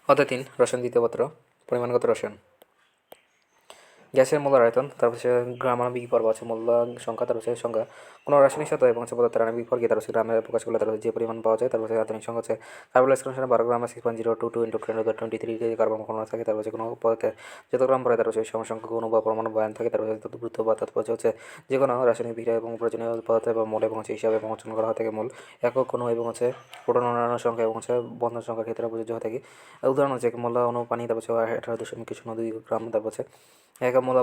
অধ্যায় 3 রসায়ন দ্বিতীয় পত্র পরিমাণগত রসায়ন। গ্যাসের মোলার আয়তন, তারপর হচ্ছে গ্রামাণবিক পর্ব আছে মূল্য সংখ্যা, তারপর হচ্ছে সংখ্যা কোনো রাসায়নিক সাথে এবং হচ্ছে পদার্থের আণবিক ভরকে তারপর হচ্ছে গ্রামে প্রকাশ করলে তারপর যে পরিমাণ পাওয়া যায়। তারপর হচ্ছে আধুনিক সংখ্যা হচ্ছে কার্বন এক্সক্লুশনে 12 গ্রাম 6.022 ইন্টু 1023 কেজি কার্বন কণা থাকে। তারপর হচ্ছে কোনো পদার্থের যত গ্রাম পড়ে তারপর হচ্ছে সমসংখ্যক অণু বা পরমাণু বা আয়ন থাকে। তারপর হচ্ছে তদ্ভুত বা তাৎপর্য হচ্ছে যে কোনো রাসায়নিক বিক্রিয়া এবং প্রয়োজনীয় পদার্থ এবং মোল এবং হচ্ছে হিসাবে এবং উচ্চারণ করা হয়ে থাকে মূল একক কোনো এবং হচ্ছে প্রোটন অন্যান্য সংখ্যা এবং হচ্ছে বন্ধন সংখ্যার ক্ষেত্রে প্রযোজ্য হয়ে থাকে। উদাহরণ হচ্ছে মোল অণু পানি, তারপর হচ্ছে 18.02 গ্রাম, তারপর হচ্ছে এক মোল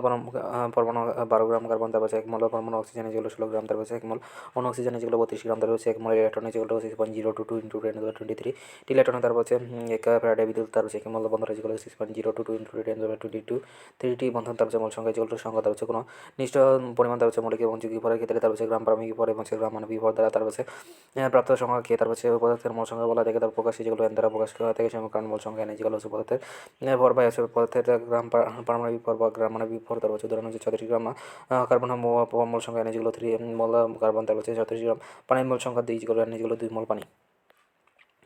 পরমাণু 12 গ্রাম কার্বন, তারপর হচ্ছে এক মোল পরমাণু অক্সিজেন যেগুলো 16 গ্রাম, তারপর হচ্ছে এক মোল অণু অক্সিজেন যেগুলো 32 গ্রাম, তারপর হচ্ছে এক মোল ইলেকট্রন যেগুলো 6.022 ইন্টু 1023 ইলেকট্রন, তারপর হচ্ছে এক ফ্যারাডে বিদ্যুৎ, তারপর হচ্ছে এক মোল বন্ধন যেগুলো 6.022 ইন্টু 1022 3টি বন্ধন, তারপর হচ্ছে মোল সংখ্যা যেগুলো সংখ্যা, তারপর হচ্ছে কোনো নিষ্ঠ পরিমাণ, তারপর হচ্ছে মৌলিক এবং যৌগিক ভরের ক্ষেত্রে, তারপর হচ্ছে গ্রাম পারমাণবিক ভর এবং হচ্ছে গ্রাম মানবিক ভর দ্বারা, তারপর হচ্ছে প্রাপ্ত সংখ্যাকে তারপর হচ্ছে পদার্থের মোল সংখ্যা বলা থাকে। তারপর প্রকাশ যেগুলো এন দ্বারা প্রকাশ করা থাকে সেগুলো কারণ মোল সংখ্যা এনে যেগুলো হচ্ছে পদার্থের ভর বা হচ্ছে পদার্থের গ্রাম পারমাণবিক ভর বা গ্রাম মানবিক ভর। তারপর হচ্ছে উদাহরণ হচ্ছে 34 গ্রাম কার্বন মোল সংখ্যা এনে যেগুলো 3 মোল কার্বন, তারপর হচ্ছে 34 গ্রাম পানির মোল সংখ্যা 2 যেগুলো এনে যেগুলো 2 মোল পানি।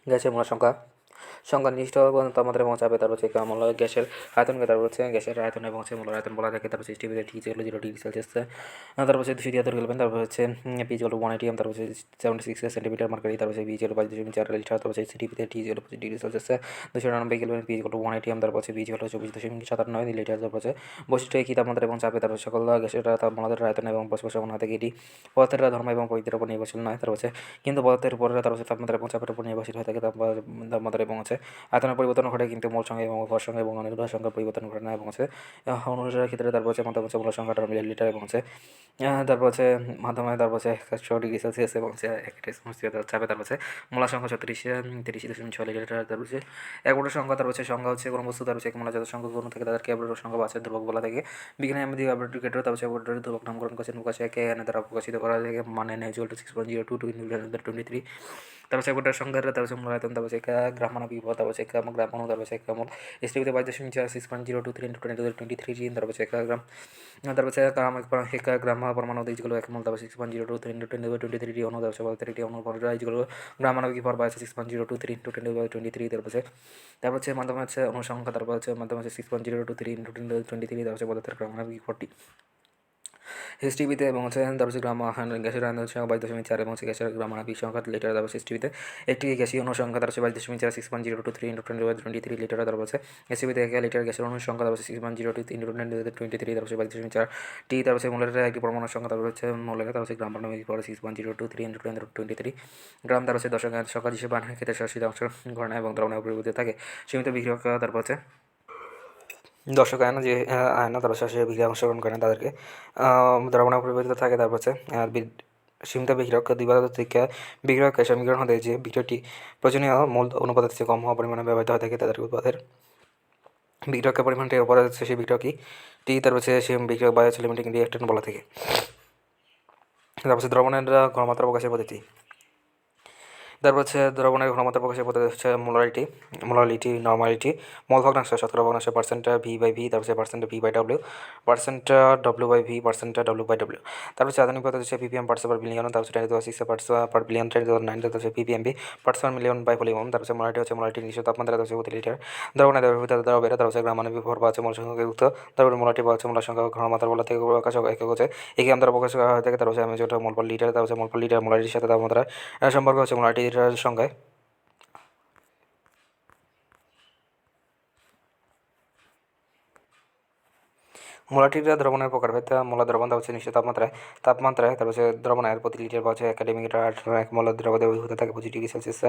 গ্যাসের মোল সংখ্যা নির্দিষ্ট তাপমাত্রা এবং চাপে, তারপর হচ্ছে আমল গ্যাসের আয়তনকে তারপর হচ্ছে গ্যাসের আয়তন এবং হচ্ছে মূল আয়তন বলা থাকে। তারপর হচ্ছে টিভিতে ঠিক যেগুলো 0 ডিগ্রি সেলসিয়াস, তারপর হচ্ছে 273 কেলভিন, তারপর হচ্ছে পি যেগুলো 1 এটিএম, তারপর হচ্ছে 76 সেন্টিমিটার মার্কারি, তারপর হচ্ছে বি যেগুলো 5.4 লিটার, তারপর হচ্ছে টিভিতে টি যেগুলো 25 ডিগ্রি সেলসিয়াস 299 কেলভিন, পি যেগুলো 1 এটিএম, তারপর হচ্ছে বি যেগুলো 24.97 লিটার, তারপর হচ্ছে বৈশিষ্ট্য একই তাপমাত্রা এবং চাপে। তারপর সকল গ্যাসের তাপমাত্রার আয়তন এবং প্রশ্বাসন হাতে এটি পদার্থের ধর্ম এবং প্রকৃতির উপর নির্ভরশীল নয়। তারপর হচ্ছে কিন্তু পদার্থের উপরে তারপর হচ্ছে তাপমাত্রা এবং চাপের উপর নির্ভরশীল হয়ে থাকে। তাপমাত্রা এবং হচ্ছে আয়তনের পরিবর্তন ঘটে কিন্তু মোল সংখ্যা এবং ভর সংখ্যা এবং অনুর সংখ্যার পরিবর্তন ঘটে না। এবং হচ্ছে অনুসারের ক্ষেত্রে তারপর হচ্ছে মধ্যম হচ্ছে মূল সংখ্যাটা মিলিলিটার এবং হচ্ছে তারপর হচ্ছে মাধ্যমে তারপর হচ্ছে 100 ডিগ্রি সেলসিয়াস এবং হচ্ছে 1 চাপে। তারপর হচ্ছে মূলা সংখ্যা 30.6 লিটার, তারপর হচ্ছে এক মোটের সংখ্যা, তারপর হচ্ছে সংখ্যা হচ্ছে কোনো বস্তু, তারপর হচ্ছে এক মোলা যত সংখ্যক গুণ থাকে তাদেরকে অ্যাভোগাড্রো সংখ্যা বা ধ্রুবক বলা থাকে। বিজ্ঞানী আমাদের অ্যাভোগাড্রো তারপর হচ্ছে অ্যাভোগাড্রোর ধ্রুবক নামকরণ করেছেন প্রকাশ একে এনে দ্বারা প্রকাশিত করা যায় মানে নেই 6.022 ইন্টু 1023। তারপর হচ্ছে গোটার সংখ্যার, তারপর হচ্ছে মূলায়তন, তারপর হচ্ছে গ্রাম মানবিক ভর, তারপর হচ্ছে গ্রাম অনু, তারপর হচ্ছে গ্রাম এসটিভিতে 22.4 6.023 ইন্টু 1023, তারপর হচ্ছে গ্রাম, তারপর হচ্ছে গ্রাম পরমাণু যেগুলো এক মোল, তারপর 6.023 ইন্টু 1023 অনু, তারপর হচ্ছে 3টি অনু যেগুলো গ্রাম মানবিক ভর বা হচ্ছে 6.023 ইন্টু 1023, তারপর হচ্ছে মাধ্যমে হচ্ছে অনুসংখ্যা, তারপর হচ্ছে মাধ্যমে হচ্ছে 6.023 ইন্টু 1023, তারপর হচ্ছে পদার্থের গ্রাম মানবিক ভরটি এসটিভিতে এবং হচ্ছে তারপর হচ্ছে গ্যাসের আয়তন সংখ্যা 22.4 এবং হচ্ছে গ্যাসের গ্রাম মানবিক সংখ্যা লিটার, তারপর হচ্ছে এসটিভিতে একটি গ্যাসীয় অনু সংখ্যা তারপর হচ্ছে 22.4 6.023 ইন্টু 1023 লিটার, তারপর হচ্ছে এসটিভিতে 1 লিটার গ্যাসের অনু সংখ্যা, তারপর হচ্ছে 6.023 ইন্টু 1023, তারপর হচ্ছে 22.4 টি, তারপর হচ্ছে মোলের একটি পরমাণু সংখ্যা, তারপর হচ্ছে মোলের, তারপর হচ্ছে গ্রাম মানবিক ভর 6.023 ইন্টু 1023 গ্রাম, তারপর হচ্ছে দশক সংখ্যা হিসেবে বানানোর ক্ষেত্রে সরাসরি অংশগ্রহণ এবং দ্রবণের পরিবর্তিত থাকে সীমিত বিক্রিয়ক। তারপর হচ্ছে দর্শক আয়না যে আয়না তারা সরাসরি বিক্রিয়া অংশগ্রহণ করেন তাদেরকে দ্রবণে পরিবর্তিত থাকে। তারপর হচ্ছে সীমিত বিক্রিয়ক দ্বিবাদক থেকে বিক্রিয়ক সমীকরণ হতে যে বিক্রিয়টি প্রয়োজনীয় মূল অনুপাতের চেয়ে কম হওয়া পরিমাণে ব্যবহৃত হয়ে থাকে তাদের উৎপাদের বিক্রিয়কের পরিমাণটির উপরে হচ্ছে সেই বিক্রিয়কই টি, তারপর হচ্ছে সেই বিক্রিয়ক বা হচ্ছে লিমিটিং রিঅ্যাকট্যান্ট বলা থাকে। তারপর হচ্ছে দ্রবণের ঘনমাত্রা প্রকাশের পদ্ধতি, তারপর হচ্ছে দ্রবণের ঘনমাত্রা প্রকাশের পদ্ধতি হচ্ছে মোলারিটি, নর্মালিটি, মোল ভগ্নাংশ, শতকরা ভগ্নাংশ, পার্সেন্ট ভি বাই ভি, তারপর হচ্ছে percent V by W, percent W by V, percent W by W. তারপর হচ্ছে আধুনিক পদ্ধতি হচ্ছে পিপিএম পার্টস পার বিলিয়ন, তারপর হচ্ছে 10⁻6 পার্টস পার বিলিয়ন, 10⁻9, তারপর হচ্ছে PPMV parts per million by volume. তারপর হচ্ছে মোলারিটি নিশ্চিত তাপমাত্রা, তারপর হচ্ছে প্রতি লিটার দ্রবণে দ্রবীভূত দ্রবের, তারপর হচ্ছে গ্রাম মানবিক ভর বা হচ্ছে মোল সংখ্যাযুক্ত, তারপর মোলারিটি বা হচ্ছে মোলার সংখ্যা ঘনমাত্রা বলা থেকে প্রকাশ একক হচ্ছে একে দ্বারা প্রকাশ করা হয়ে থাকে। তারপর হচ্ছে আমি যেটা মোল পার লিটার, তারপর হচ্ছে মোল পার লিটার মোলারিটির সাথে তাপমাত্রা সম্পর্ক হচ্ছে মোলারিটির সংখ্যায়। মোলাটিরা দ্রবণের প্রকারভেদ, মোলা দ্রবণ হচ্ছে নিশ্চিত তাপমাত্রায় তারপর হচ্ছে দ্রবণের প্রতি লিটার বা হচ্ছে একাডেমিক এক মোলা দ্রব দ্রবীভূত থাকে 25 ডিগ্রি সেলসিয়াস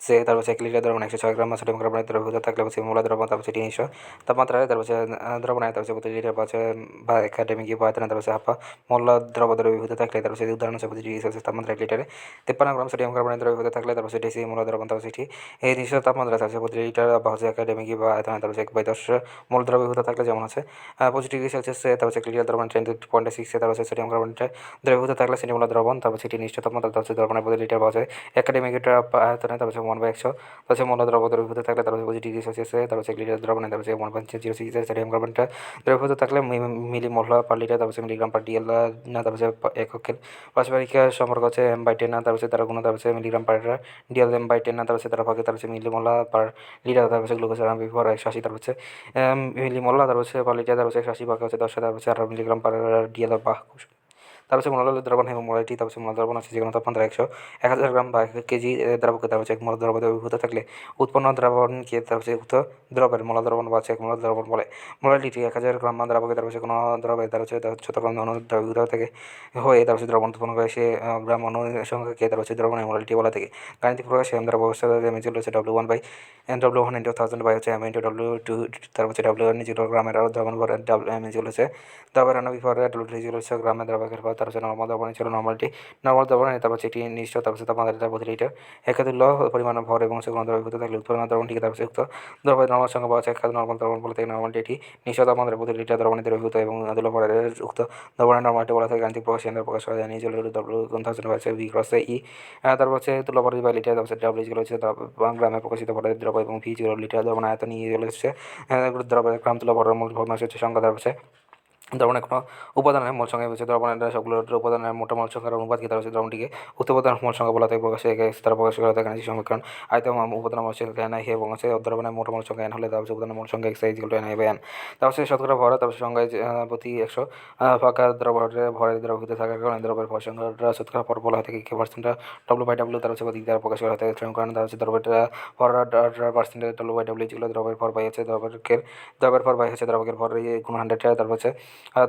সে, তারপর হচ্ছে 1 লিটার দ্রবণ 106 গ্রাম সোডিয়াম কার্বনেট দ্রবীভূত থাকলে হচ্ছে মোলা দ্রবণ, তারপর হচ্ছে 300 তাপমাত্রায়, তারপর হচ্ছে দ্রবণের তারপর হচ্ছে প্রতি লিটার বা হচ্ছে বা একাডেমিক বা আয়তনে তারপর হচ্ছে হাফা মোলা দ্রব দ্রবীভূত থাকলে, তারপর হচ্ছে উদাহরণ হচ্ছে 25 ডিগ্রি সেলসিয়াস তাপমাত্রা 1 লিটারে 53 গ্রাম সোডিয়াম কার্বনেট দ্রবীভূত থাকলে, তারপর হচ্ছে ডেসি মোলা দ্রবণ, তারপর হচ্ছে এই নিশ্চিত তাপমাত্রা তারপর হচ্ছে প্রতি লিটার বা হচ্ছে একাডেমিক বা আয়তনে তারপর হচ্ছে 1/10 মোল দ্রবীভূত থাকলে যেমন আছে 25 ডিগ্রি সেলসিয়াসে তারপর ক্লিয়ার দ্রবণ 10.6 তারপর সোডিয়াম কার্বনেট দ্রবীভূত থাকলে সেন্টিমোলার দ্রবণ, তারপর সেটি নিশ্চিত তাপমাত্রা তারপর দ্রবণের প্রতি লিটার পাওয়া যায় একাডেমিক লিটার আয়তনে, তারপর 1/100 তারপর মোল দ্রব দ্রবীভূত থাকলে তারপর 25 ডিগ্রি সেলসিয়াসে তারপর ক্লিয়ার দ্রবণে তারপর 1.06 সোডিয়াম কার্বনেট দ্রবীভূত থাকলে মিলিমোল পার লিটার তারপর মিলিগ্রাম পার ডিএল না তারপর এককের পারস্পরিক সম্পর্ক হচ্ছে m/10 না তারপর তারা গুণ তারপর মিলিগ্রাম পার ডিএল m/10 না তারপর তারা ভাগে তারপর মিলিমোল পার লিটার তারপর গ্লুকোজ বিফোর 180 তারপর মিলিমোল তারপর পার লিটার তারপর 180 ভাগে হচ্ছে 10 তারপর 18 মিলিগ্রাম পার ডিএল বাহ। তারপর মোলার দ্রবণ হেমোমোলারিটি তারপর মোলার দ্রবণ আছে যেকোনো তাপমাত্রা 1000 গ্রাম বা 1 কেজি দ্রাবকে তারপর এক মোল দ্রব দ্রবীভূত থাকলে উৎপন্ন দ্রাবণকে তারপর উক্ত দ্রবের মোলার দ্রবণ বা এক মোলার দ্রবণ বলে। মোলারিটি 1000 গ্রাম দ্রাবকে তারপর কোনো দ্রবে তারপর শতগ্রাম অণু দ্রবীভূত থেকে হয়ে তারপর দ্রবণ উৎপন্ন করে সে গ্রাম অণু সংখ্যাকে তারপর দ্রবণ মোলারিটি বলা থাকে। গাণিতিক প্রকাশে দ্রব অবস্থা মিউচুয়াল হচ্ছে W1 ইন্টু 1000 বাই হচ্ছে M ইন্টু W2 তারপর W1 গ্রামের আর দ্রবণ ভর মিউচুয়াল হচ্ছে দ্রবের আণবিক ভর W2 হচ্ছে গ্রামের দ্রবকের ভর তারপর নর্মাল দ্রবণ ছিল নর্মাল দ্রবণ তারপর এটি নিশ্চিত তারপর তাপমাত্রা প্রতি লিটার একাতুল্য পরিমাণ ভর এবং সেগুলো দ্রবীভূত থাকলে উৎপন্ন দ্রবণটিকে তারপর উক্ত দ্রবের নর্মাল সংখ্যা পাওয়া যায় এক নর্মাল দ্রবণ বলে থাকে। নর্মালটি এটি নিশ্চিত তাপমাত্রা প্রতি লিটার দ্রবণে দ্রবীভূত এবং তুল্য ভরের উক্ত দ্রবণের নর্মালটি বলা থাকে। গাণিতিক প্রকাশ প্রকাশ করা যায় নিজের W1000 V ক্রস ই তারপর হচ্ছে তুল্য ভর বাই লিটার তারপর W যেগুলো হচ্ছে গ্রামে প্রকাশিত ভরের দ্রব এবং V যেগুলো লিটার দ্রবণ আয়তন নিয়ে যেগুলো হচ্ছে দ্রবের গ্রাম তুল্য ভরের মূল ভগ্নাংশ হচ্ছে সংখ্যা তারপর হচ্ছে দ্রবণের কোনো উপাদানের মোল সংখ্যা হচ্ছে দ্রবণের সবগুলো উপাদানের মোটা মোল সংখ্যার অনুপাতকে তারা হচ্ছে দ্রবণটিকে উক্ত উপাদানের মোল সংখ্যা বলা থাকে। প্রকাশে তারা প্রকাশ করা থাকে গাণিতিক সমীকরণ আয়তন উপাদানের মোল সংখ্যা n i এবং হচ্ছে দ্রবণের মোটা মোল সংখ্যা n হলে তার হচ্ছে উপাদানের মোল সংখ্যা x n/n তারপর হচ্ছে শতকরা ভর তারপর সংখ্যায় প্রতি 100 ফাঁকা ভরের দ্রবীভূত থাকার কারণে দ্রবের ভর সংখ্যাটা শতকরা ভর বলা হয় থাকে পার্সেন্ট W/W তার হচ্ছে প্রতীক দ্বারা প্রকাশ করা থাকে সমীকরণ তার হচ্ছে দ্রবের ভর পার্সেন্টেজ W/W যেগুলো দ্রবের ভর বাই হচ্ছে দ্রবের ভর বাই হচ্ছে দ্রবকের ভর গুণ 100 তারপর হচ্ছে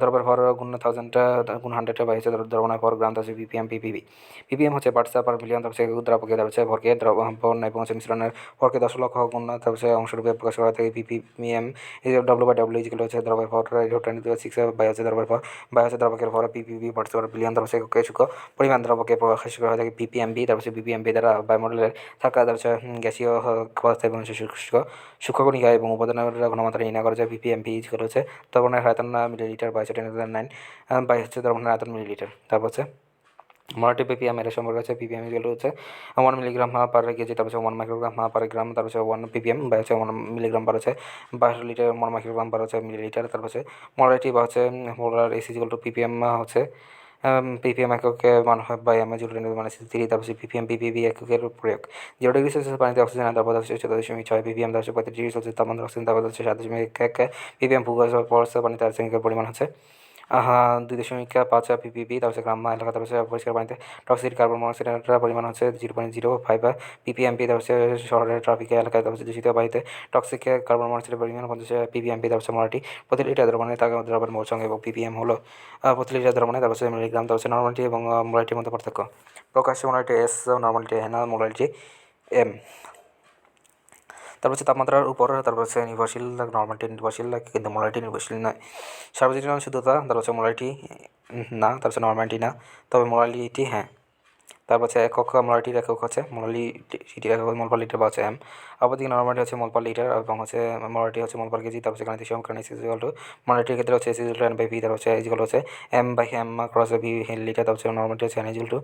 দ্রবের ভর গুণ 1000 গুণ 100 বাই হচ্ছে দ্রবণের ভর গ্রাম হচ্ছে ppm হচ্ছে পার্টস পার মিলিয়ন তারপর দ্রাবকে তারপর হচ্ছে ভরকে দ্রবণ এবং মিশ্রণের ভরকে 10 লক্ষ গুণ তারপর অংশরূপে প্রকাশ করা থাকে ppm W/W যেগুলো হচ্ছে দ্রবের ভর 10^6 বাই হচ্ছে দ্রবের ভর বাই হচ্ছে দ্রাবকের ভর ppb পার্টস পার বিলিয়ন তারপর একক শুষ্ক পরিমাণ দ্রবকে প্রকাশ করা থাকে ppmb তারপর ppmb দ্বারা বায়ুমণ্ডলের থাকা তারপর গ্যাসীয় পদার্থ এবং সূক্ষ্ম কণিকা এবং উপাদানের ঘনমাত্রা নির্ণয় করা যায় ppmb যেগুলো হচ্ছে দ্রবণের আয়তন মিলিলিটার বাই 10^9 বাই হচ্ছে দ্রবণের আয়তন মিলিলিটার। তারপর হচ্ছে মোলারিটি ppm এর সম্পর্ক আছে ppm যেগুলো হচ্ছে 1 মিলিগ্রাম পার কেজি তারপর 1 মাইক্রোগ্রাম পার গ্রাম তারপর 1 ppm বাই হচ্ছে 1 মিলিগ্রাম পার হচ্ছে 22 লিটার 1 মাইক্রোগ্রাম পার হচ্ছে মিলিলিটার। তারপর হচ্ছে মোলারিটি বা হচ্ছে মোলার এসি যেগুলো ppm হচ্ছে ppm এককে মান হয় বাই এম জুল মানে 3 তারপর ppm ppb এককের প্রয়োগ 0 ডিগ্রি সেলসিয়াস পানিতে অক্সিজেনের দাবার হচ্ছে 14.6 ppm তারপর 35 ডিগ্রি সেলসিয়াস তাপমাত্রা অক্সিজেন দাবার হচ্ছে 7.1 ppm ভূগর্ভস্থ পানিতে আর্সেনিকের পরিমাণ হচ্ছে 2.5 ppb তারপর গ্রাম এলাকা তারপর পরিষ্কার পানিতে টক্সিক কার্বন মনোক্সাইডের পরিমাণ হচ্ছে 0.05 ppmp তারপর শহরের ট্রাফিক এলাকায় তারপর দূষিত বায়ুতে টক্সিক কার্বন মনোক্সাইডের পরিমাণ 50 ppmp তারপর মোলারিটি প্রতি লিটার দ্রবণে দ্রবের মোল সংখ্যা এবং ppm হলো প্রতি লিটার দ্রবণে তারপর মিলিগ্রাম তারপর নর্মালিটি এবং মোলারিটির মধ্যে পার্থক্য। প্রকাশ্যে molarity s normality n molarity m। তারপর হচ্ছে তাপমাত্রার উপর তারপর হচ্ছে নির্ভরশীল নর্মালিটি নির্ভরশীল কিন্তু মোলারিটি নির্ভরশীল নয়। সার্বজনীন শুদ্ধতা তারপর হচ্ছে মোলারিটি না তারপর হচ্ছে নর্মালিটি না তবে মোলারিটি হ্যাঁ। তারপর হচ্ছে একক মোলারিটির একক হচ্ছে মোলারিটির একক মোল পার লিটার বা হচ্ছে এম। অপরদিকে নর্মালিটি হচ্ছে মোল পার লিটার এবং হচ্ছে মোলারিটি হচ্ছে মোল পার কেজি। তারপর সেখানে সমীকরণ এস ইকুয়াল টু মোলারিটির ক্ষেত্রে হচ্ছে S equal to N by V তারপর হচ্ছে ইকুয়াল হচ্ছে M by M cross V litre তারপর হচ্ছে নর্মালিটি হচ্ছে এন ইকুয়াল টু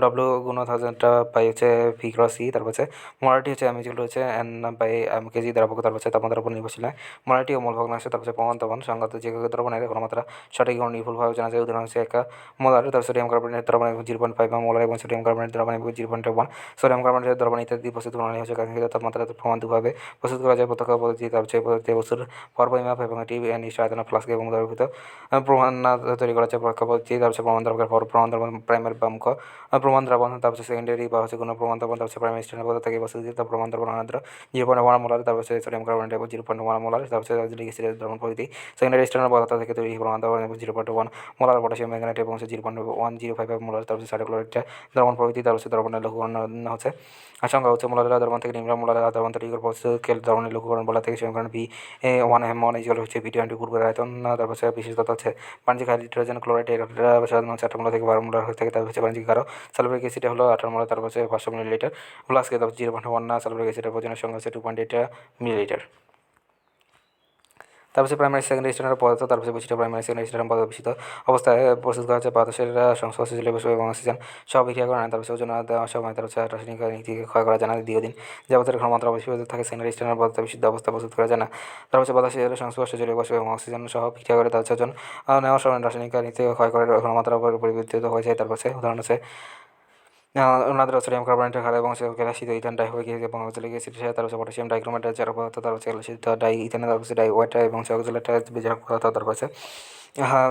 ডব্লিউ গুণ 1000 বাই হচ্ছে ভি ক্রস ই তারপর হচ্ছে মোলারিটি হচ্ছে এম ইকুয়াল টু হচ্ছে এন বাই এম কেজি দ্রাবক তারপর হচ্ছে তাপমাত্রার উপর নির্ভরশীল নয়। মোলারিটি ও মোল ভগ্নাংশ তারপর হচ্ছে প্রমাণ তপন সংগত যে দ্রবণের ঘনমাত্রা সঠিক এবং নির্ভুলভাবে জানা যায়। উদাহরণ হচ্ছে এক মোলার তারপর সোডিয়াম কার্বনেট দ্রবণ 0.5 মোলার এবং সোডিয়াম কার্বনেট দ্রবণ 0.1 সোডিয়াম কার্বনেটের দ্রবণ ইত্যাদি প্রস্তুত প্রণালী হচ্ছে কাঙ্ক্ষিত তাপমাত্রা প্রমাণ দুভাবে প্রস্তুত করা যায় প্রত্যক্ষ পদ্ধতি তারপর হচ্ছে পদ্ধতি বস্তুর ভর পরিমাপ এবং এটি নিশ্চয় আয়তন ফ্লাস্ক এবং দ্রবীভূত প্রমাণ তৈরি করা যায় পরোক্ষ পদ্ধতি তারপর হচ্ছে প্রমাণ দ্রবকের ভর প্রমাণ দ্রবণ প্রাইমারি বা মুখ্য প্রমাণ দ্রবণ তারপর হচ্ছে সেকেন্ডারি বা হচ্ছে কোনো প্রমাণ দ্রবণ তারপর হচ্ছে প্রাইমারি স্ট্যান্ডার্ড পদার্থ থেকে বস্তু তারপর প্রমাণ দ্রবণ অনাদ্র 0.1 মোলার তারপর হচ্ছে সোডিয়াম কার্বনেট এবং 0.1 মোলার তারপর হচ্ছে লিগেসিডের দ্রবণ প্রকৃতি সেকেন্ডারি স্ট্যান্ডার্ড পদার্থ থেকে তৈরি প্রমাণ দ্রবণ এবং 0.1 মোলার পটাশিয়াম ম্যাগনেট এবং হচ্ছে 0.105 মোলার তারপর হচ্ছে সাইটোক্লোরাইড দ্রবণ প্রকৃতি তারপর হচ্ছে দ্রবণের লঘুকরণ হচ্ছে আশঙ্কা হচ্ছে মোলার দ্রবণ থেকে নিম্ন মোলার দ্রবণ তৈরি করে পৌঁছকেল দ্রবণের লঘুকরণ বলা থেকে সমীকরণ ভি 1 ইকুয়াল হচ্ছে ভি 20 পূর্বের আয়তন তারপর হচ্ছে বিশেষ তথ্য হচ্ছে বাণিজ্যিক হাইড্রোজেন ক্লোরাইড সাধারণ হচ্ছে 18 মোলার থেকে 12 মোলার হয়ে থাকে। তারপর হচ্ছে বাণিজ্যিক আরও সালফারিক অ্যাসিড হলো 18 মোলার তারপর হচ্ছে 500 মিলিলিটার ফ্লাস্কে তারপর 0.1 সালফারিক অ্যাসিডের প্রয়োজনের সঙ্গে হচ্ছে 2.8 মিলিলিটার। তারপর প্রাইমারি সেকেন্ডারি স্ট্যান্ডার্ড পদার্থ, তারপর বৈশিষ্ট্য প্রাইমারি সেকেন্ডারি স্ট্যান্ডার্ড পদার্থ বিশুদ্ধ অবস্থায় প্রস্তুত করা হচ্ছে বাতাসের সংস্পর্শে জলীয় বাষ্প এবং অক্সিজেন সহ বিক্রিয়া করে না। তারপর ওজন দেওয়ার সময় তারপর রাসায়নিক নীতিকে ক্ষয় করা যায় না। দীর্ঘদিন যাবতের ঘনমাত্রা অবশ্যই থাকে সেকেন্ডারি স্ট্যান্ডার্ড পদার্থ বিশুদ্ধ অবস্থা প্রস্তুত করা যায় না। তারপর বাতাসের সংস্পর্শে জলীয় বাষ্প এবং অক্সিজেন সহ বিক্রিয়া করে তার ওজন নেওয়ার সময় রাসায়নিক নীতিকে ক্ষয় করে ঘনমাত্রা পরিবর্তিত হয়ে যায়। তারপর উদাহরণ হচ্ছে ওনাদের সোডিয়াম কার্বনেটের ক্ষার এবং গ্যালাসিড ইথান ডাইহোইক এবং অক্সালিক অ্যাসিড, তারপর পটাশিয়াম ডাইক্রোমেট জারক পদার্থ, তারপর গ্যালাসিড ডাই ইথানে, তারপর ডাই ওয়াটা এবং অক্সালেট জারক পদার্থ, তারপর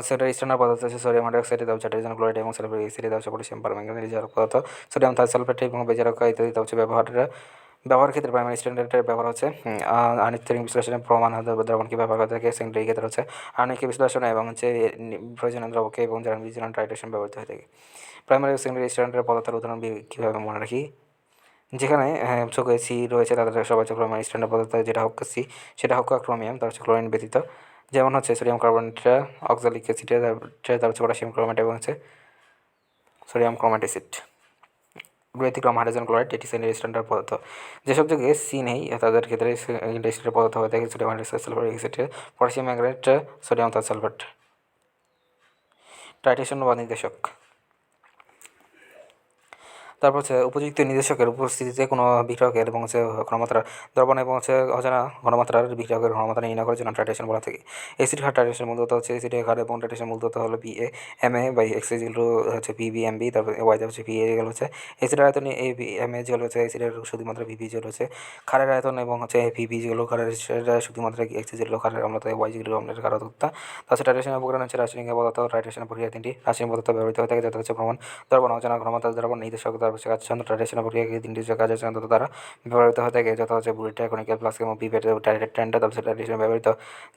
সেটা স্ট্যান্ডার্ড পদার্থ আছে সোডিয়াম হাইড্রোক্সাইড, তারপর হাইড্রোজেন ক্লোরাইড এবং সালফারিক অ্যাসিড, তারপর পটাশিয়াম পারম্যাঙ্গানেট জারক পদার্থ, সোডিয়াম থাইসালফেট এবং বেজারক ইত্যাদি। তারপর ব্যবহারের ক্ষেত্রে প্রাইমারি স্ট্যান্ডার্ডের ব্যবহার হচ্ছে আণবিক বিশ্লেষণে প্রমাণ দ্রবণকে ব্যবহার করা থাকে। সেকেন্ডারি ক্ষেত্রে হচ্ছে আণবিক বিশ্লেষণে এবং প্রয়োজনীয় দ্রবকে এবং জারণ টাইট্রেশন ব্যবহৃত হয়ে থাকে। প্রাইমারি ও সেকেন্ডারি স্ট্যান্ডার্ডের পদার্থের উদাহরণ কীভাবে মনে রাখি? যেখানে চোখে সি রয়েছে তাদের সবাই হচ্ছে প্রাইমারি স্ট্যান্ডার্ড পদার্থ, যেটা হোক সি সেটা হোক ক্রোমিয়াম, তার হচ্ছে ক্লোরিন ব্যতীত, যেমন হচ্ছে সোডিয়াম কার্বনেটটা, অক্সালিক অ্যাসিড, তার হচ্ছে পটাশিয়াম ক্রোমেট এবং হচ্ছে সোডিয়াম ক্রোমেট অ্যাসিড। ব্যতিক্রম হাইড্রোজেন ক্লোরাইড, এটি সেকেন্ডারি স্ট্যান্ডার্ড পদার্থ। যেসব জায়গায় সি নেই তাদের ক্ষেত্রে সেকেন্ডারি স্ট্যান্ডার্ড পদার্থ হয়ে থাকে sodium hydroxide, sulphuric acid, potassium magnet, sodium sulphate. Titration বা নির্দেশক। তারপর হচ্ছে উপযুক্ত নির্দেশকের উপস্থিতিতে কোনো বিক্রিয়কের এবং হচ্ছে ঘনমাত্রা দ্রবণ এবং হচ্ছে অজানা ঘনমাত্রার বিক্রিয়কের ঘনমাত্রা নির্ণয় করার জন্য টাইট্রেশন বলা থাকে। অ্যাসিড ক্ষার টাইট্রেশন মূলত হচ্ছে অ্যাসিড ক্ষার এবং টাইট্রেশন মূলত হলো PA MA বাই X হচ্ছে PBMB, তারপর ওয়াই হচ্ছে PA যেগুলো হচ্ছে অ্যাসিডের আয়তন, MA যেগুলো হচ্ছে অ্যাসিডের শুধুমাত্রা VB যেগুলো হচ্ছে ক্ষারের আয়তন, এবং হচ্ছে PB যেগুলো ক্ষারের শুধুমাত্রা X যেগুলো ক্ষারের অম্লতা, ওয়াই যেগুলো অম্লের ক্ষারকতা। তাছাড়া টাইট্রেশনের উপকরণ হচ্ছে রাসায়নিক পদার্থ। টাইট্রেশনের প্রক্রিয়া তিনটি রাসায়নিক পদার্থ ব্যবহৃত হয়ে থাকে, যাতে হচ্ছে প্রমাণ দ্রবণ, অজানা ঘনমাত্রা দ্রবণ, নির্দেশক, তারপর কার্যছন্দ। টাইট্রেশনের প্রক্রিয়া তিনটি কার্যছন্দ দ্বারা ব্যবহৃত হয়ে থাকে, যত হচ্ছে বুলেট কনিক্যাল ফ্লাস্ক এবং পিপেট টাইট্রেন্ট। তারপর টাইট্রেশন ব্যবহৃত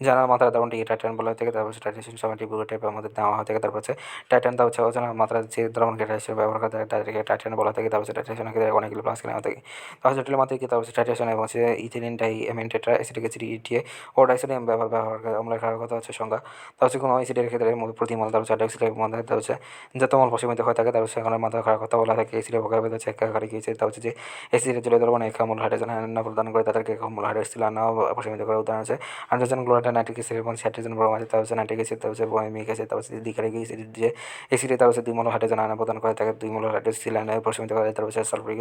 জানা মাত্রা দ্রবণটি টাইট্রেন বলা হয়ে থাকে। তারপর টাইট্রেশন সময়টি বুলেটের মধ্যে দেওয়া হয়ে থাকে। তারপর হচ্ছে টাইট্রেন তা হচ্ছে অজানা মাত্রা যে দ্রবণকে টাইট্রেশন ব্যবহার করে থাকে তাদেরকে টাইট্রেন বলা থাকে। তারপর টাইট্রেশনের ক্ষেত্রে অনেকগুলো ফ্লাস্ক নেওয়া থাকে। তারপর জটিল মাত্রা কি? তারপর টাইট্রেশন এবং হচ্ছে ethylene diamine tetraacetic acid ETA ও ডাইসোডিয়াম ব্যবহার অম্লের ক্ষারকতা হচ্ছে সংজ্ঞা। তার হচ্ছে কোনো অ্যাসিডের ক্ষেত্রে প্রতিমল, তার হচ্ছে ডাইঅক্সাইডের মধ্যে তার হচ্ছে যতমল প্রশমিত হয়ে থাকে, তার হচ্ছে সেখানে মাত্রা ক্ষারকতা বলা থাকে। অ্যাসিডের প্রকারভেদ হচ্ছে একাকারী কি? তার হচ্ছে যে অ্যাসিডের জলীয় দ্রবণে একামূল হাইড্রোজেন আয়ন প্রদান করে তাদেরকে একামূল হাইড্রোক্সিল আয়ন প্রশমিত করার উদাহরণ আছে হাইড্রোজেন ক্লোরাইড, নাইট্রিক অ্যাসিড এবং হাইড্রোজেন ব্রোম আছে। তার হচ্ছে নাইট্রিক অ্যাসিড, তার হচ্ছে ব্রোমিক অ্যাসিড, তার হচ্ছে দ্বিকারিক অ্যাসিড যে অ্যাসিডে তার হচ্ছে 2 মোল হাইড্রোজেন আয়ন প্রদান করে তাকে 2 মোল হাইড্রোক্সিল আয়নে প্রশমিত করে। তারপর হচ্ছে সালফারিক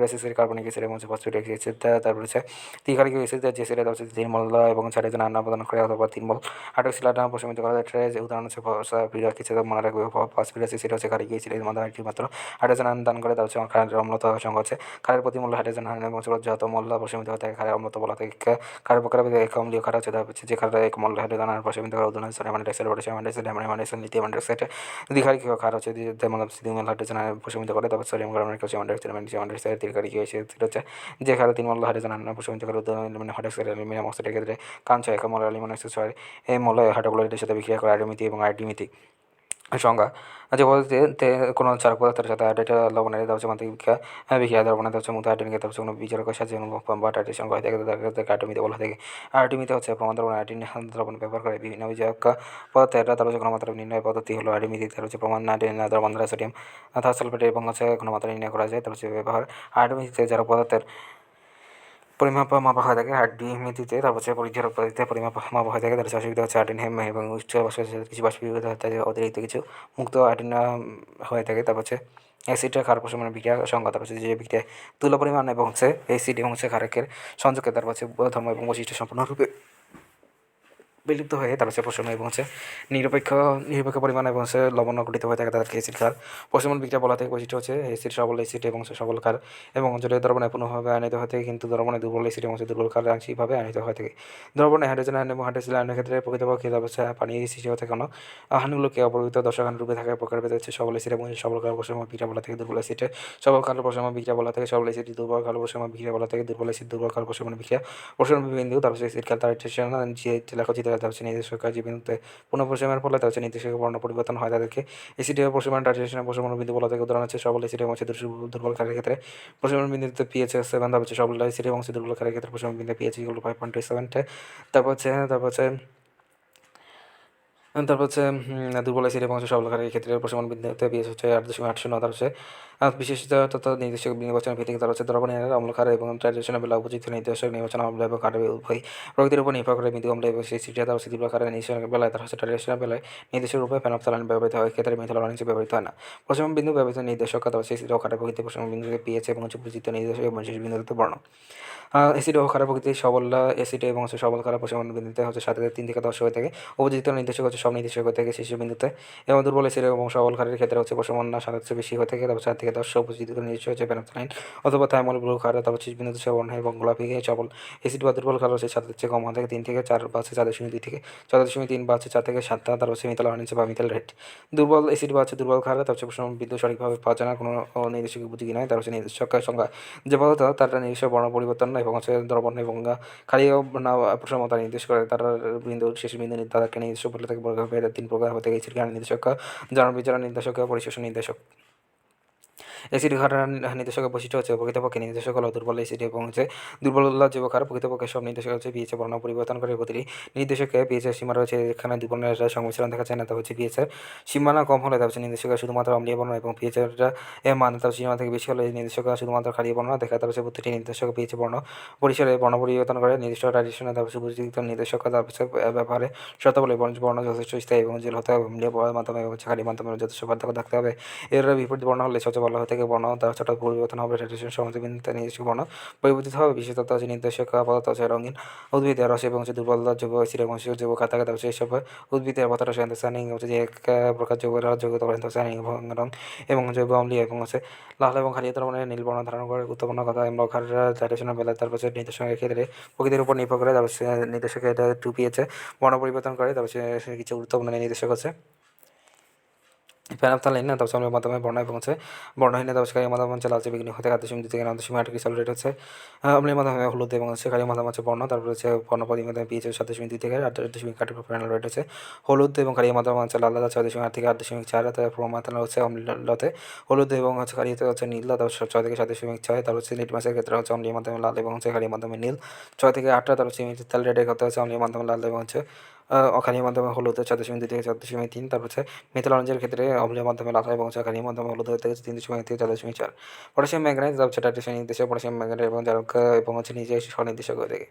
অ্যাসিড, কার্বনিক অ্যাসিড এবং ফসফরিক অ্যাসিড। তারপর হচ্ছে দ্বিকারিক অ্যাসিড যে অ্যাসিডে তার হচ্ছে 3 মোল এবং হাইড্রোজেন আয়ন প্রদান করে, অথবা 3 মোল হাইড্রোক্সিল আয়ন প্রশমিত করা যায়। উদাহরণ হচ্ছে ফসফরিক অ্যাসিড, মনে রাখবে ফসফরিক অ্যাসিড হচ্ছে কারিক অ্যাসিডের মধ্যে মাত্র হাইড্রোজেন আয়ন দান করে। তার হচ্ছে ক্ষারের অম্লতা সংখ্যা হচ্ছে ক্ষারের প্রতি মূল্য হাইড্রোজেন আয়ন এবং যত মূল্য প্রশমিত হয়ে থাকে ক্ষারের অম্লতা বলা থাকে। ক্ষারের প্রকারভেদ এক অম্লীয় ক্ষার আছে, তারপর হচ্ছে যে ক্ষারের এক মূল্য হাইড্রোজেন আয়ন প্রশমিত করা উদাহরণ sodium hydroxide, potassium hydroxide, ammonium hydroxide, lithium hydroxide. দ্বিকারিক ক্ষার হচ্ছে যেমন 2 মোল হাইড্রোজেন আয়ন প্রশমিত করে। তারপর sodium carbonate, calcium hydroxide, magnesium hydroxide. দ্বিকারিক অ্যাসিড হচ্ছে যে ক্ষারে 3 মোল হাইড্রোজেন আয়ন প্রশমিত করে, উদাহরণ অ্যালুমিনিয়াম হাইড্রোক্সাইড, অ্যালুমিনিয়াম অক্সাইডের ক্ষেত্রে কাঞ্চ 1 মোল অ্যালুমিনিয়াম অক্সাইড এই মোল হাইড্রোক্লোরাইডের সাথে বিক্রিয়া করে আইডোমিথি এবং আইডিমিথি। সংজ্ঞা যে পদ্ধতিতে কোনো চারক পদার্থের সাথে হাইড্রেট লবণের দেওয়া হচ্ছে মাত্রিক বিক্রিয়া দ্রবণের দেওয়া হচ্ছে মতো হাইড্রোজেনকে দেওয়া হচ্ছে কোনো বিচারকের সাথে বা টাইট্রেশন করা থাকে, তাদেরকে আইডোমিথি বলা থাকে। আইডোমিথি হচ্ছে প্রমাণ দ্রবণ আইডিন দ্রবণ ব্যবহার করে বিভিন্ন বিজারক পদার্থের তার হচ্ছে ঘনমাত্রা নির্ণয় পদ্ধতি হলো আইডোমিথি। তার হচ্ছে প্রমাণ আইডিন দ্রবণ দ্বারা সোডিয়াম থাইসালফেট এবং হচ্ছে ঘনমাত্রা নির্ণয় করা যায়। তার হচ্ছে ব্যবহার আইডোমিথিতে চারক পদার্থের পরিমাপ মাপা হয়ে থাকে আইডিমিথিতে। তারপর হচ্ছে পরিচালক পদ্ধতিতে পরিমাপ মাপা হয়ে থাকে। তার হচ্ছে অসুবিধা হচ্ছে আইডিন হেম এবং উচ্চ কিছু বাষ্পীভূত হয়ে থাকে, অতিরিক্ত কিছু মুক্ত আইডিন হয়ে থাকে। তারপর হচ্ছে অ্যাসিডের ক্ষার প্রশমনের বিক্রিয়া সংজ্ঞা। তারপর হচ্ছে যে বিক্রিয়া তুল্য পরিমাণ এবং হচ্ছে অ্যাসিড এবং হচ্ছে ক্ষারকের সংযোগে তারপর হচ্ছে ধর্ম এবং বৈশিষ্ট্য সম্পূর্ণরূপে বিলুপ্ত হয়ে তার হচ্ছে প্রশমন এবং হচ্ছে নিরপেক্ষ পরিমাণ এবং হচ্ছে লবণ গঠিত হয়ে থাকে তাদেরকে অ্যাসিড ক্ষার প্রশমন বিক্রিয়া বলা থেকে। বৈশিষ্ট্য হচ্ছে অ্যাসিড সবল অ্যাসিড এবং সবল ক্ষার এবং জলীয় দ্রবণে পূর্ণভাবে আয়নিত হয়ে থাকে, কিন্তু দ্রবণে দুর্বল অ্যাসিড এবং দুর্বল ক্ষার আংশিকভাবে আয়নিত হয়ে থাকে। দ্রবণে হাইড্রোজেন আয়ন এবং হাইড্রোক্সিল আয়নের ক্ষেত্রে প্রকৃতপক্ষে অবস্থা পানি সৃষ্টি হতে কোনো আহানগুলোকে অপরিহিত দর্শকান রূপে থাকে প্রকারভেদ হচ্ছে সবল অ্যাসিড এবং সবল ক্ষার প্রশমন বিক্রিয়া বলা থেকে। দুর্বল অ্যাসিড সবল ক্ষার প্রশমন বিক্রিয়া বলা থেকে। সবল অ্যাসিড দুর্বল ক্ষার প্রশমন বিক্রিয়া বলা থেকে। দুর্বল অ্যাসিড দুর্বল ক্ষার প্রশমন বিক্রিয়া প্রশমন বিন্দু। তার হচ্ছে অ্যাসিড ক্ষার টাইট্রেশন যে লেখচিত্র তার হচ্ছে নির্দেশক যে বিন্দুতে পুনঃপ্রশমের ফলে তার হচ্ছে নির্দেশক বর্ণ পরিবর্তন হয়, তাদেরকে অ্যাসিডের প্রশমন টাইট্রেশনের প্রশমন বিন্দু বলা থাকে। উদাহরণ হচ্ছে সবল অ্যাসিড এবং দুর্বল ক্ষারের ক্ষেত্রে প্রশমন বিন্দুতে পিএইচ 7, তারপর হচ্ছে সবল অ্যাসিড এবং দুর্বল ক্ষারের ক্ষেত্রে প্রশমন বিন্দু পিএইচ 5.7। তারপর হচ্ছে তারপর হচ্ছে দুর্বল অ্যাসিড এবং হচ্ছে সবল ক্ষারের ক্ষেত্রে প্রশমন বিন্দুতে পিএইচ হচ্ছে 8.809। তার হচ্ছে বিশেষিত তথ্য নির্দেশক নির্বাচন ভিত্তিক তার হচ্ছে দ্রবণের অম্ল ক্ষার এবং ট্রাইডেশনাল উপযুক্ত নির্দেশক নির্বাচন অম্ল এবং ক্ষারের উভয় প্রকৃতির উপর নির্ভর করে মৃদু অম্ল এবং সিটিয়া তার হচ্ছে তীব্র ক্ষারের নির্দেশকের বেলায় তার হচ্ছে ট্রাইডেশনাল বেলায় নির্দেশের রূপে ফেনফথ্যালাইন ব্যবহৃত হয়, ক্ষেত্রে মিথাইল হিসেবে ব্যবহৃত হয় না। প্রশমন বিন্দু ব্যবহৃত নির্দেশক তার হচ্ছে অ্যাসিড ও ক্ষারের প্রকৃতি প্রশমন বিন্দুকে পিএইচ এবং হচ্ছে উপযুক্ত নির্দেশক এবং বিশেষ বিন্দুতে বর্ণ। অ্যাসিড ও ক্ষারের প্রকৃতির সবল অ্যাসিড এবং হচ্ছে সবল ক্ষারের প্রশমন বিন্দুতে হচ্ছে 7 থেকে 3 থেকে 10 হয়ে থাকে। উপযুক্ত নির্দেশক হচ্ছে সব নির্দেশক হয়ে থাকে শীর্ষ বিন্দুতে, এবং দুর্বল অ্যাসিড এবং সবল ক্ষারের ক্ষেত্রে হচ্ছে প্রশমন 7 বেশি হয়ে থাকে। তারপর 4 থেকে 10 উপযুক্ত নির্দেশক হচ্ছে ফেনফথ্যালাইন অথবা থাইমল ব্লু ক্ষার, তারপর শীর্ষ বিন্দুতে সেবন হয় এবং গোলাপি সবল অ্যাসিড বা দুর্বল ক্ষার হচ্ছে 7 কম হয়ে থাকে 3 থেকে 4 বা হচ্ছে 4.2 থেকে 4.3 বা হচ্ছে 4 থেকে 7। তারপর হচ্ছে মিথাইল আয়ন বা মিথাইল রেড। দুর্বল অ্যাসিড বা হচ্ছে দুর্বল ক্ষার তার হচ্ছে প্রশমন বিন্দু সঠিকভাবে পাওয়া যায় না, কোনো নির্দেশক উপযোগী নয়। তার হচ্ছে নির্দেশক সংখ্যা যে পদার্থ তার নিজস্ব বর্ণ পরিবর্তন এবং হচ্ছে দ্রবণ এবং ক্ষারীয় না প্রশমতা নির্দেশ করে তার বিন্দু শেষ বিন্দু তাদেরকে নির্দেশক বলে থাকে বর্গভেদ 3 প্রকার হতে গেছে নির্দেশক, জারণ বিজারণ নির্দেশক, পরিশোষণ নির্দেশক। অ্যাসিড ক্ষারের নির্দেশকের বৈশিষ্ট্য হচ্ছে প্রকৃতপক্ষে নির্দেশক হলো দুর্বল অ্যাসিড এবং হচ্ছে দুর্বল জৈব ক্ষার। প্রকৃতপক্ষে সব নির্দেশক হচ্ছে পিএইচ বর্ণ পরিবর্তন করে। প্রতিটি নির্দেশকে পিএইচের সীমা রয়েছে, এখানে দুই বর্ণের সংমিশ্রণ দেখা যায় না। তা হচ্ছে পিএইচের সীমানা কম হলে তা হচ্ছে নির্দেশকের শুধুমাত্র অম্লীয় বর্ণ এবং পিএইচের মান তার সীমা থেকে বেশি হলে নির্দেশক শুধুমাত্র ক্ষারীয় বর্ণ দেখা। তার হচ্ছে প্রতিটি নির্দেশক পিএইচ বর্ণ পরিসরে বর্ণ পরিবর্তন করে। নির্দিষ্ট ট্রাডিশনে তার হচ্ছে উপযুক্ত নির্দেশক তার হচ্ছে ব্যবহারে শর্তাবলী বর্ণ যথেষ্ট স্থায়ী এবং জেল হতে হবে, অম্লীয় মাধ্যমে এবং ক্ষারীয় মাধ্যমে যথেষ্ট পার্থক্য থাকতে হবে। এর বিপরীত বর্ণ হলে সবচেয়ে ভালো হয়ে থাকে বর্ণ তার ছোট পরিবর্তন হবে, ট্রাডিশন সমাজে বিন্দুতে নির্দিষ্ট বর্ণ পরিবর্তিত হবে। বিশেষত হচ্ছে নির্দেশক পদার্থ হচ্ছে রঙিন উদ্ভিদের রস এবং হচ্ছে দুর্বল জৈব অ্যাসিড এবং জৈব ক্ষার থাকে। তার এইসব উদ্ভিদের পাতার রস অ্যান্থোসায়ানিন হচ্ছে যে এক প্রকার জৈব যৌগ অ্যান্থোসায়ানিন এবং রং এবং জৈব অম্লীয় এবং হচ্ছে লাল এবং ক্ষারীয় দ্রবণের নীল বর্ণ ধারণ করে। গুরুত্বপূর্ণ কথা এবং ক্ষার ট্রাডিশনাল বেলায় তার হচ্ছে নির্দেশকের ক্ষেত্রে প্রকৃতির উপর নির্ভর করে। তার নির্দেশকের এটা 2pH বর্ণ পরিবর্তন করে। তার কিছু গুরুত্বপূর্ণ নির্দেশক আছে ফেনফথ্যালাইন না তার অম্লীয় মাধ্যমে বর্ণ এবং হচ্ছে বর্ণহীন তার ক্ষারীয় মাধ্যমে হচ্ছে লালচে বেগুনি হতে 8.2 থেকে 9.8 ক্রিস্টালেট হচ্ছে অম্লীয় মাধ্যমে হলুদ এবং হচ্ছে ক্ষারীয় মাধ্যমে হচ্ছে বর্ণ। তারপর হচ্ছে বর্ণপদী মাধ্যমে পিএইচ 7.2 থেকে 8.8 ফেনল রেট হচ্ছে হলুদ এবং ক্ষারীয় মাধ্যমে হচ্ছে লাল 6.8 থেকে 8.4। তারপর প্রোমাথানল হচ্ছে অম্লতে হলুদ এবং হচ্ছে ক্ষারীয়তে হচ্ছে নীল তারপর 6 থেকে 7.6। তারপর হচ্ছে লিটমাসের ক্ষেত্রে হচ্ছে অম্লীয় মাধ্যমে লাল এবং হচ্ছে ক্ষারীয় মাধ্যমে নীল 6 থেকে 8। তারপর হচ্ছে মিথাইল রেডের ক্ষেত্রে হচ্ছে অম্লীয় মাধ্যমে লাল এবং হচ্ছে অক্ষারীয় মাধ্যমে হলুদ 4.2 থেকে 4.3। তারপর হচ্ছে মিথাইল অরেঞ্জের ক্ষেত্রে অম্লীয় মাধ্যমে লাল এবং হচ্ছে ক্ষারীয় মাধ্যমে হলুদ হতে 3.1 থেকে 4.4। পটাশিয়াম ম্যাঙ্গানিজ হচ্ছে ট্রাডিশনাল নির্দেশক পটাশিয়াম ম্যাঙ্গানেট এবং জারক এবং হচ্ছে নিজে স্বনির্দেশক হয়ে থাকে।